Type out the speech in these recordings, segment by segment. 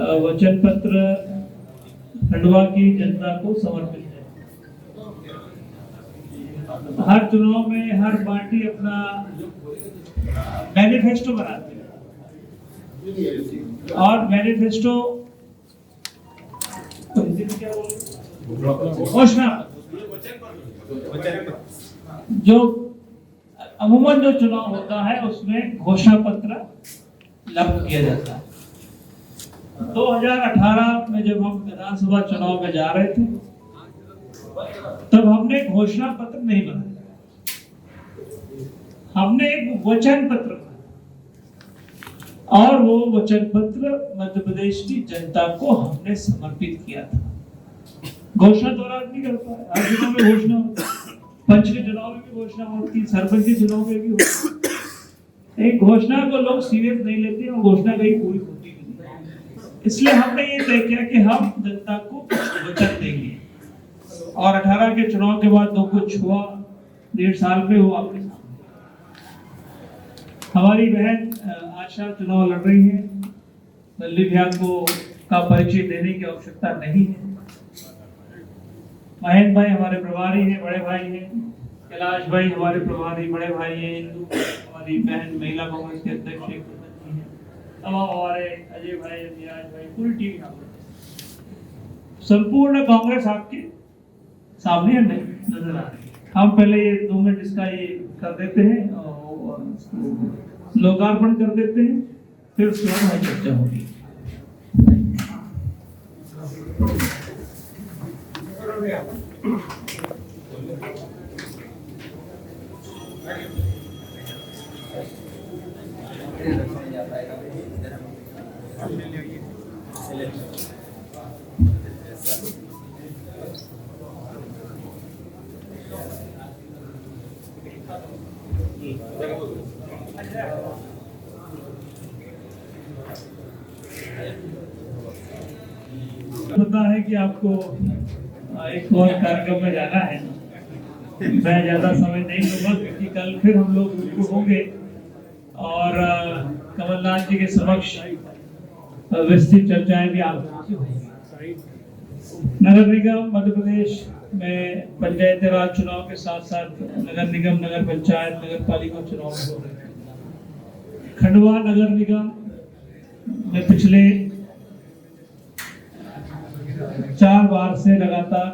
वचन पत्र खंडवा की जनता को समर्पित है। हर चुनाव में हर पार्टी अपना मैनिफेस्टो बनाती है और मैनिफेस्टो घोषणा जो अमूमन जो चुनाव होता है उसमें घोषणा पत्र लागू किया जाता है। 2018 में जब हम विधानसभा चुनाव में जा रहे थे तब हमने घोषणा पत्र नहीं बनाया, हमने एक वचन पत्र बनाया और वो वचन पत्र मध्य प्रदेश की जनता को हमने समर्पित किया था। घोषणा तो नहीं करता है, हर चुनाव में घोषणा होती है, पंच के चुनाव में भी घोषणा होती है, सरपंच के चुनाव में भी होती है। एक घोषणा को लोग सीरियस नहीं लेते और घोषणा कहीं पूरी होती नहीं। इसलिए हमने ये तय किया कि हम जनता को वचन देंगे और 18 के चुनाव के बाद जो कुछ हुआ 1.5 साल में वो आपके सामने। हमारी बहन आशा चुनाव लड़ रही है, बल्ली भैया को का परिचय देने की आवश्यकता नहीं है। महेंद्र भाई हमारे प्रभारी हैं, बड़े भाई हैं, कैलाश भाई हमारे प्रभारी बड़े भाई हैं, इंदू हमारी बहन महिला कांग्रेस के अध्यक्ष हैं, तमाम हमारे अजय भाई, अभिराज भाई, पूरी टीम संपूर्ण कांग्रेस आपके सामने नजर आ रही है। हम पहले ये 2 मिनट इसका ये कर देते हैं और लोकार्पण कर देते हैं, फिर उसके बाद हमारी चर्चा होगी। पता है कि आपको एक और कार्यक्रम में जाना है, मैं ज्यादा समय नहीं लूंगा क्योंकि कल फिर हम लोग रूबरू होंगे और कमलनाथ जी के समक्ष विस्तृत चर्चाएं भी आपसे होंगी। नगर निगम मध्य प्रदेश में पंचायती राज चुनाव के साथ साथ नगर निगम, नगर पंचायत, नगर पालिका चुनाव हो रहे हैं। खंडवा नगर निगम में पिछले 4 बार से लगातार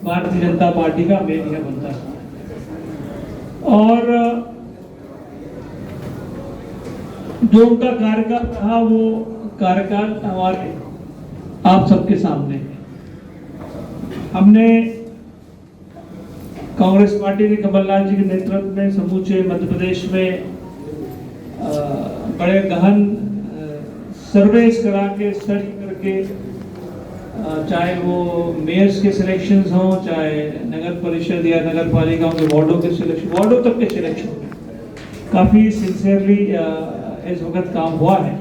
भारतीय जनता पार्टी का मेयर बनता है और जो उनका कार्यकाल रहा वो कार्यकाल हमारे आप सबके सामने है। हमने कांग्रेस पार्टी ने कमलनाथ जी के नेतृत्व में समूचे मध्य प्रदेश में बड़े गहन सर्वेस करा के स्टडी करके, चाहे वो मेयर्स के सिलेक्शंस हों, चाहे नगर परिषद या नगर पालिकाओं के वार्डों के सिलेक्शन, वार्डों तक के सिलेक्शन काफ़ी सिंसियरली इस वक्त काम हुआ है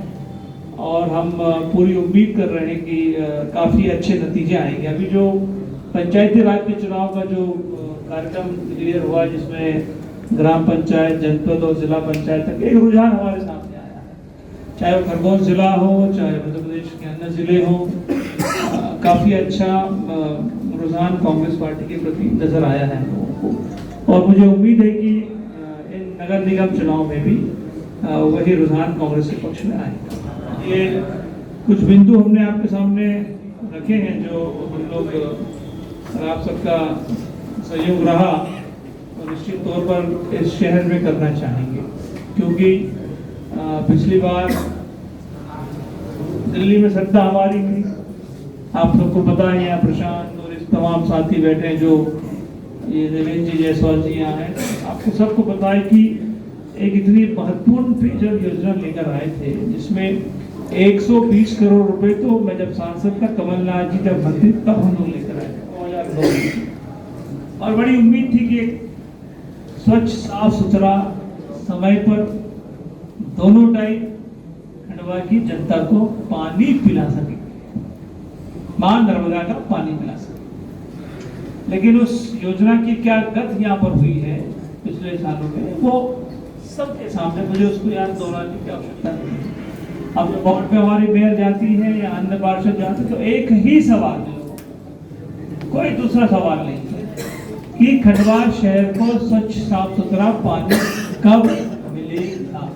और हम पूरी उम्मीद कर रहे हैं कि काफ़ी अच्छे नतीजे आएंगे। अभी जो पंचायती राज के चुनाव का जो कार्यक्रम क्लियर हुआ जिसमें ग्राम पंचायत, जनपद और जिला पंचायत तक एक रुझान हमारे सामने आया है, चाहे वो खरगोन जिला हो, चाहे मध्य प्रदेश के अन्य जिले हों, काफ़ी अच्छा रुझान कांग्रेस पार्टी के प्रति नजर आया है और मुझे उम्मीद है कि इन नगर निगम चुनाव में भी वही रुझान कांग्रेस के पक्ष में आएगा। ये कुछ बिंदु हमने आपके सामने रखे हैं जो हम लोग आप सबका सहयोग रहा तो निश्चित तौर पर इस शहर में करना चाहेंगे, क्योंकि पिछली बार दिल्ली में सत्ता हमारी थी। आप सबको पता है, यहाँ प्रशांत और इस तमाम साथी बैठे हैं जो ये देवेंद्र जी जायसवाल जी यहाँ हैं, आपको सबको पता है कि एक इतनी महत्वपूर्ण पेयजल योजना लेकर आए थे जिसमें 120 करोड़ रुपए तो मैं जब सांसद था, कमलनाथ जी जब मंत्री तब हम लोग लेकर आए थे 2009 और बड़ी उम्मीद थी कि स्वच्छ, साफ सुथरा, समय पर दोनों टाइम खंडवा की जनता को पानी पिला सके, मां नर्मदा का पानी पिला सके। लेकिन उस योजना की क्या गति यहाँ पर हुई है पिछले सालों में, वो सबके सामने, मुझे उसको याद दोहराने की आवश्यकता नहीं है। अब वार्ड में हमारी मेयर जाती है या अन्य पार्षद जाते तो एक ही सवाल है, कोई दूसरा सवाल नहीं है कि खंडवा शहर को स्वच्छ साफ सुथरा पानी कब मिलेगा।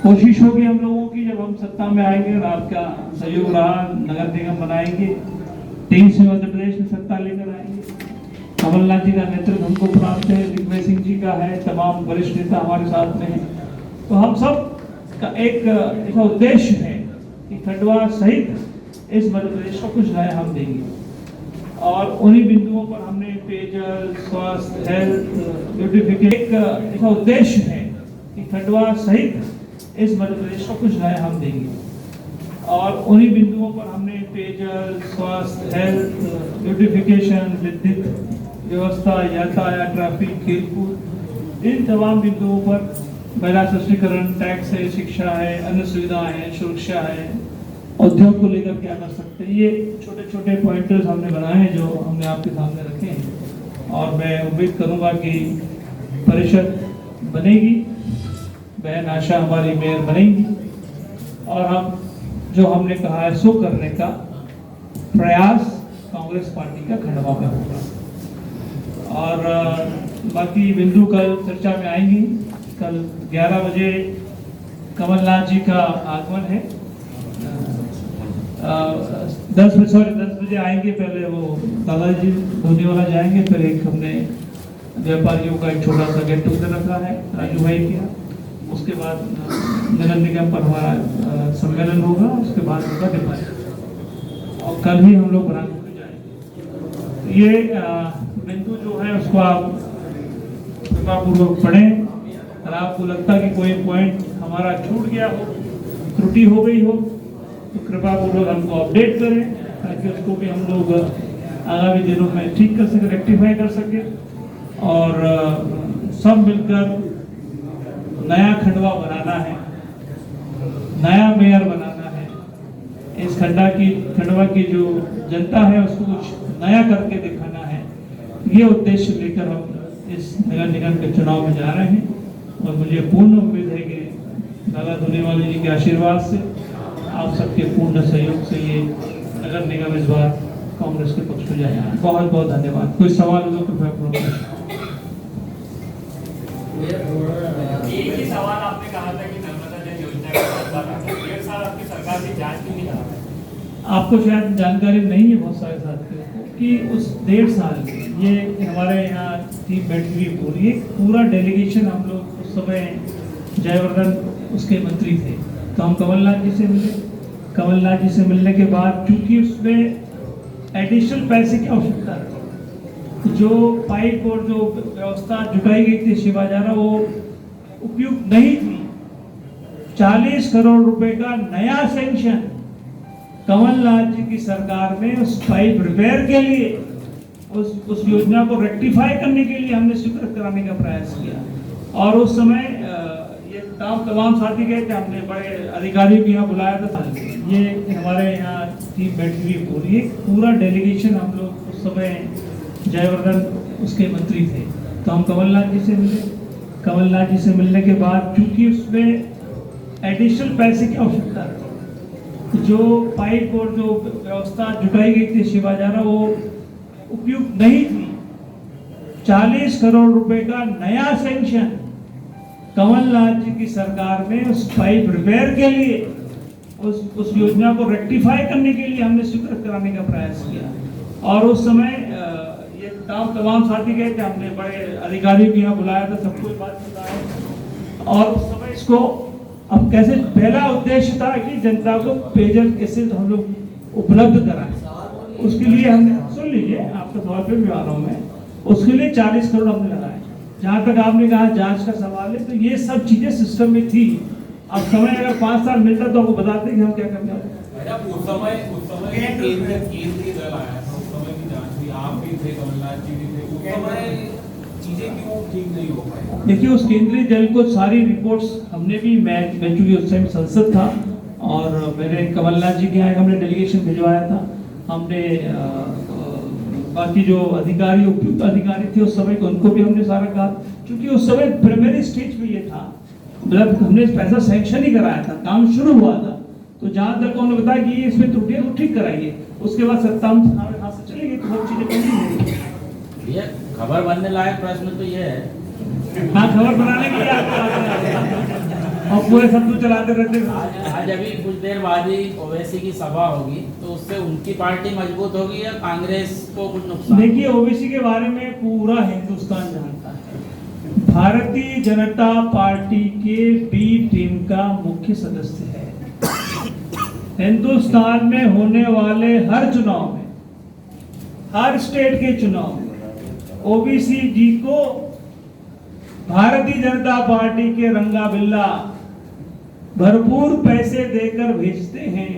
कोशिश होगी हम लोगों की, जब हम सत्ता में आएंगे और आपका सहयोग रहा, नगर निगम बनाएंगे, 23 में मध्य प्रदेश में सत्ता लेकर आएंगे। कमलनाथ जी का नेतृत्व हमको प्राप्त है, दिग्विजय सिंह जी का है, तमाम वरिष्ठ नेता हमारे साथ में हैं। तो हम सब का एक ऐसा उद्देश्य है कि खंडवा सहित इस मध्य प्रदेश को कुछ नया हम देंगे, और उन्हीं बिंदुओं पर हमने पेयजल, स्वास्थ्य, हेल्थ, ब्यूटिफिकेशन, एक ऐसा उद्देश्य है कि खंडवा सहित इस मध्य प्रदेश को कुछ नया हम देंगे, और उन्हीं बिंदुओं पर हमने पेयजल, स्वास्थ्य, हेल्थ, ब्यूटिफिकेशन, विद्युत व्यवस्था, यातायात, ट्रैफिक, खेलकूद, इन तमाम बिंदुओं पर महिला सशक्तिकरण, टैक्स है, शिक्षा है, अन्य सुविधाएं हैं, सुरक्षा है, उद्योग को लेकर क्या कर सकते हैं, ये छोटे छोटे पॉइंटर्स हमने बनाए हैं जो हमने आपके सामने रखे हैं। और मैं उम्मीद करूंगा कि परिषद बनेगी, बहन आशा हमारी मेयर बनेगी, और हम जो हमने कहा है सो करने का प्रयास कांग्रेस पार्टी का खंडवा में होगा। और बाकी बिंदु कल चर्चा में आएंगी। कल 11 बजे कमलनाथ जी का आगमन है, 10 बजे आएंगे। पहले वो दादाजी धोनीवाला जाएंगे, फिर एक हमने व्यापारियों का एक छोटा सा गेट टुगेदर रखा है राजू भाई किया, उसके बाद नगर निगम पर हमारा सम्मेलन होगा, उसके बाद होगा डिपार्ट, और कल ही हम लोग बरामद में जाएंगे। ये बिंदु जो है उसको आप कृपापूर्वक पढ़ें, और आपको लगता है कि कोई पॉइंट हमारा छूट गया हो, त्रुटि हो गई हो, तो कृपापूर्वक हमको अपडेट करें, ताकि उसको भी हम लोग आगामी दिनों में ठीक कर सके, रेक्टिफाई कर सके, और सब मिलकर नया खंडवा बनाना है, नया मेयर बनाना है। इस खंडवा की जो जनता है उसको कुछ नया करके दिखाना है। ये उद्देश्य लेकर हम इस नगर निगम के चुनाव में जा रहे हैं, और मुझे पूर्ण उम्मीद है कि दादा धोनीवाला जी के आशीर्वाद से, आप सबके पूर्ण सहयोग से ये नगर निगम इस बार कांग्रेस के पक्ष में जाएगा। बहुत बहुत धन्यवाद। कोई सवाल हो तो एक ही सवाल आपने कहा था कि नर्मदा जल योजना का बात 1.5 साल आपकी सरकार की जांच क्यों नहीं करा? आपको शायद जानकारी नहीं है बहुत सारे साथियों को कि उस 1.5 साल में ये हमारे यहाँ टीम बैठी हुई पूरा डेलीगेशन, हम लोग उस समय जयवर्धन उसके मंत्री थे, तो हम कमलनाथ जी से मिले। कमलनाथ जी से मिलने के बाद चूंकि उसमें एडिशनल पैसे की आवश्यकता थी, जो पाइप और जो व्यवस्था जुटाई गई थी शिवाजारा, वो उपयुक्त नहीं थी। 40 करोड़ रुपए का नया सेंक्शन कमलनाथ जी की सरकार में उस पाइप रिपेयर के लिए, उस योजना को रेक्टिफाई करने के लिए हमने स्वीकृत कराने का प्रयास किया। और उस समय ये तमाम साथी गए थे, हमने बड़े अधिकारियों को यहाँ बुलाया था। ये हमारे यहाँ टीम बैठी हुई पूरा डेलीगेशन, हम लोग उस समय जयवर्धन उसके मंत्री थे, तो हम कमलनाथ जी से मिले। कमलनाथ जी से मिलने के बाद चूंकि उसमें एडिशनल पैसे की आवश्यकता थी, जो पाइप और जो व्यवस्था जुटाई गई थी शिवाजारा, वो उपयुक्त नहीं थी। 40 करोड़ रुपए का नया सेंक्शन कमलनाथ जी की सरकार में उस पाइप रिपेयर के लिए, उस योजना को रेक्टिफाई करने के लिए हमने स्वीकृत कराने का प्रयास किया। और उस समय ये तमाम साथी गए थे, हमने बड़े अधिकारियों को यहाँ बुलाया था, सबको बात बताया। और उस समय इसको अब कैसे, पहला उद्देश्य था कि जनता को पेयजल कैसे हम लोग उपलब्ध कराएं, उसके लिए हमने, सुन लीजिए आपका सवाल पे भी आ रहा हूँ मैं, उसके लिए 40 करोड़ हमने लगाए। जहाँ तक आपने कहा जांच का सवाल है, तो ये सब चीजें सिस्टम में थी। अब समय अगर 5 साल मिलता तो आपको बताते कि हम क्या करने वाले। उस समय केंद्रीय दल आया था, उस समय की जांच हुई, आप भी थे, कमलनाथ जी भी थे, उस समय चीजें क्यों ठीक नहीं हो पाई? देखिए, उस केंद्रीय दल को सारी रिपोर्ट्स हमने भी, मैं चूंकि उस टाइम संसद था और मेरे कमलनाथ जी के यहाँ हमने डेलीगेशन भिजवाया था। हमने बाकी जो अधिकारी, उपयुक्त अधिकारी थे उस समय को, उनको भी हमने सारा कहा, क्योंकि उस समय प्राइमरी स्टेज पे ये था मतलब हमने पैसा सैंक्शन ही कराया था, काम शुरू हुआ था, तो जहां तक उन्होंने बताया कि इसमें त्रुटियां तो ठीक कराइए, उसके बाद सत्ता हमारे हाथ से चली गई तो बहुत चीजें कमी। ये खबर बनने लायक प्रश्न तो ये है, हाँ खबर बनाने के लिए आपको और पूरे सब कुछ चलाते रहते हैं। आज अभी कुछ देर बाद ही ओवैसी की सभा होगी, तो उससे उनकी पार्टी मजबूत होगी या कांग्रेस को कुछ नुकसान? देखिए ओबीसी के बारे में पूरा हिंदुस्तान जानता है, भारतीय जनता पार्टी के बी टीम का मुख्य सदस्य है। हिंदुस्तान में होने वाले हर चुनाव में, हर स्टेट के चुनाव में ओबीसी जी को भारतीय जनता पार्टी के रंगा बिल्ला भरपूर पैसे देकर भेजते हैं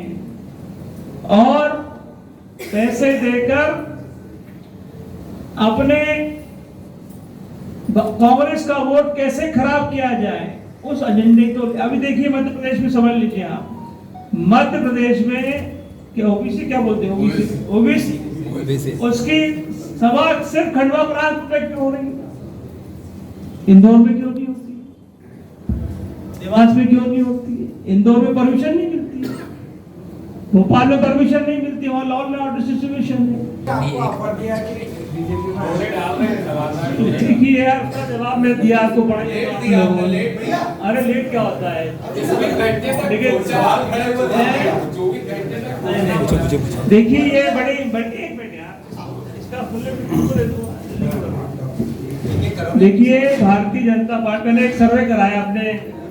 और पैसे देकर अपने कांग्रेस का वोट कैसे खराब किया जाए उस एजेंडे को। अभी देखिए मध्य प्रदेश में समझ लीजिए आप, मध्य प्रदेश में क्या ओबीसी क्या बोलते हैं, ओबीसी उसकी सभा सिर्फ खंडवा प्रांत में क्यों हो रही है, इंदौर में क्यों नहीं होती, देवास में क्यों नहीं होती, इंदौर में परमिशन नहीं मिलती, भोपाल में परमिशन नहीं मिलती, वहाँ लॉ एंड ऑर्डर सिचुएशन है। देखिए यार उसका जवाब मैं दिया आपको, बड़ा अरे लेट क्या होता है, देखिए ये बड़ी एक मिनट यार इसका फुल देखिए भारतीय जनता पार्टी ने एक सर्वे कराया, अपने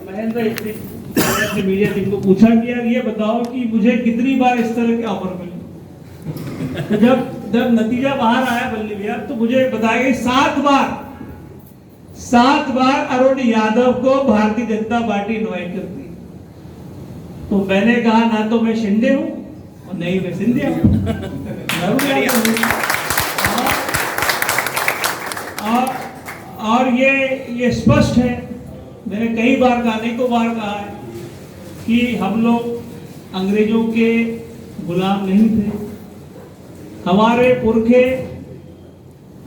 महेंद्र मीडिया टीम को पूछा कि यार ये बताओ कि मुझे कितनी बार इस तरह के ऑफर मिले, तो जब नतीजा बाहर आया बल्ली भैया तो मुझे बताया कि 7 बार अरुण यादव को भारतीय जनता पार्टी इनवाइट करती है। तो मैंने कहा ना तो मैं शिंदे हूं और नहीं मैं सिंधिया हूं। और ये स्पष्ट है, मैंने कई बार कहा, अनेकों बार कहा है कि हम लोग अंग्रेजों के गुलाम नहीं थे, हमारे पुरखे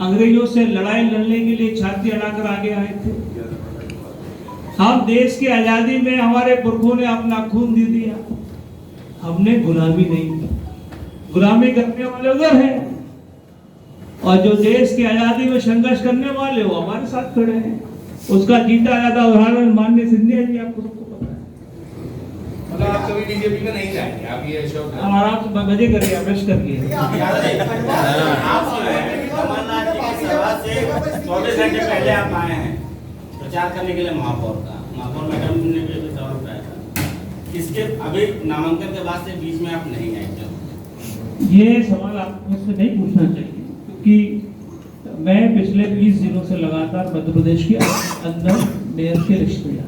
अंग्रेजों से लड़ाई लड़ने के लिए छाती अड़ाकर आगे आए थे। हम देश की आजादी में हमारे पुरखों ने अपना खून दे दिया, हमने गुलामी नहीं की। गुलामी करने वाले उधर हैं और जो देश की आजादी में संघर्ष करने वाले वो हमारे साथ खड़े हैं। उसका जीता जाता उदाहरण माननीय सिंधिया जी, आपको सबको पता है। मतलब आप कभी बीजेपी में नहीं जाएंगे, आप ये अशोक है। आराम से मजे करिए, अभ्यास करिए। कमलनाथ जी की सभा से 24 घंटे पहले आप आए हैं प्रचार करने के लिए महापौर मैडम ने भी सवाल उठाया था, इसके अभी नामांकन के बाद से बीच में आप नहीं आए क्यों? ये सवाल आपको मुझसे नहीं पूछना चाहिए, क्योंकि मैं पिछले 20 दिनों से लगातार मध्य प्रदेश के अंदर मेयर के रिश्ते में,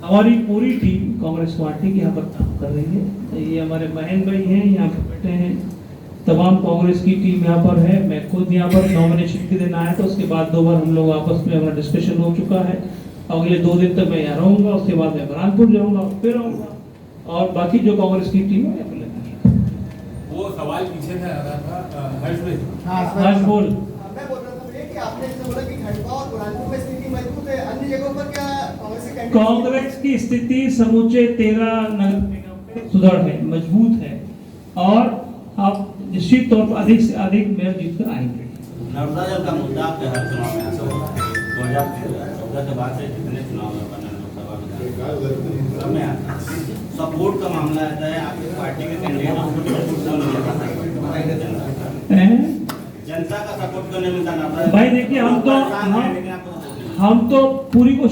हमारी पूरी टीम कांग्रेस पार्टी की यहाँ पर काम कर रही है। ये हमारे बहन भाई हैं यहाँ पर बैठे हैं, तमाम कांग्रेस की टीम यहाँ पर है। मैं खुद यहाँ पर नॉमिनेशन के दिन आया था, उसके बाद 2 बार हम लोग आपस में हमारा डिस्कशन हो चुका है। अगले 2 दिन तक मैं यहाँ रहूँगा, उसके बाद मैं बुरहानपुर जाऊँगा, फिर आऊँगा और बाकी जो कांग्रेस की टीम है वो सवाल पीछे से आ रहा था हर्ष बोल। मैं बोल रहा था कि आपने बोला कि खंडवा और बुरहानपुर में स्थिति मजबूत है, अन्य जगहों पर क्या कांग्रेस की स्थिति समूचे 13 नगर निगम में सुदृढ़ है, मजबूत है और आप निश्चित तौर पर अधिक से अधिक मेयर जीतकर आएंगे। नर्मदा जल का मुद्दा आपके हर चुनाव में आता है, 2014 के बाद से जितने चुनाव में बना लोकसभा में आता है, सपोर्ट का मामला आता है, आपकी पार्टी के कैंडिडेट जनता का सपोर्ट करने मिलता। भाई देखिए हम तो पूरी कोशिश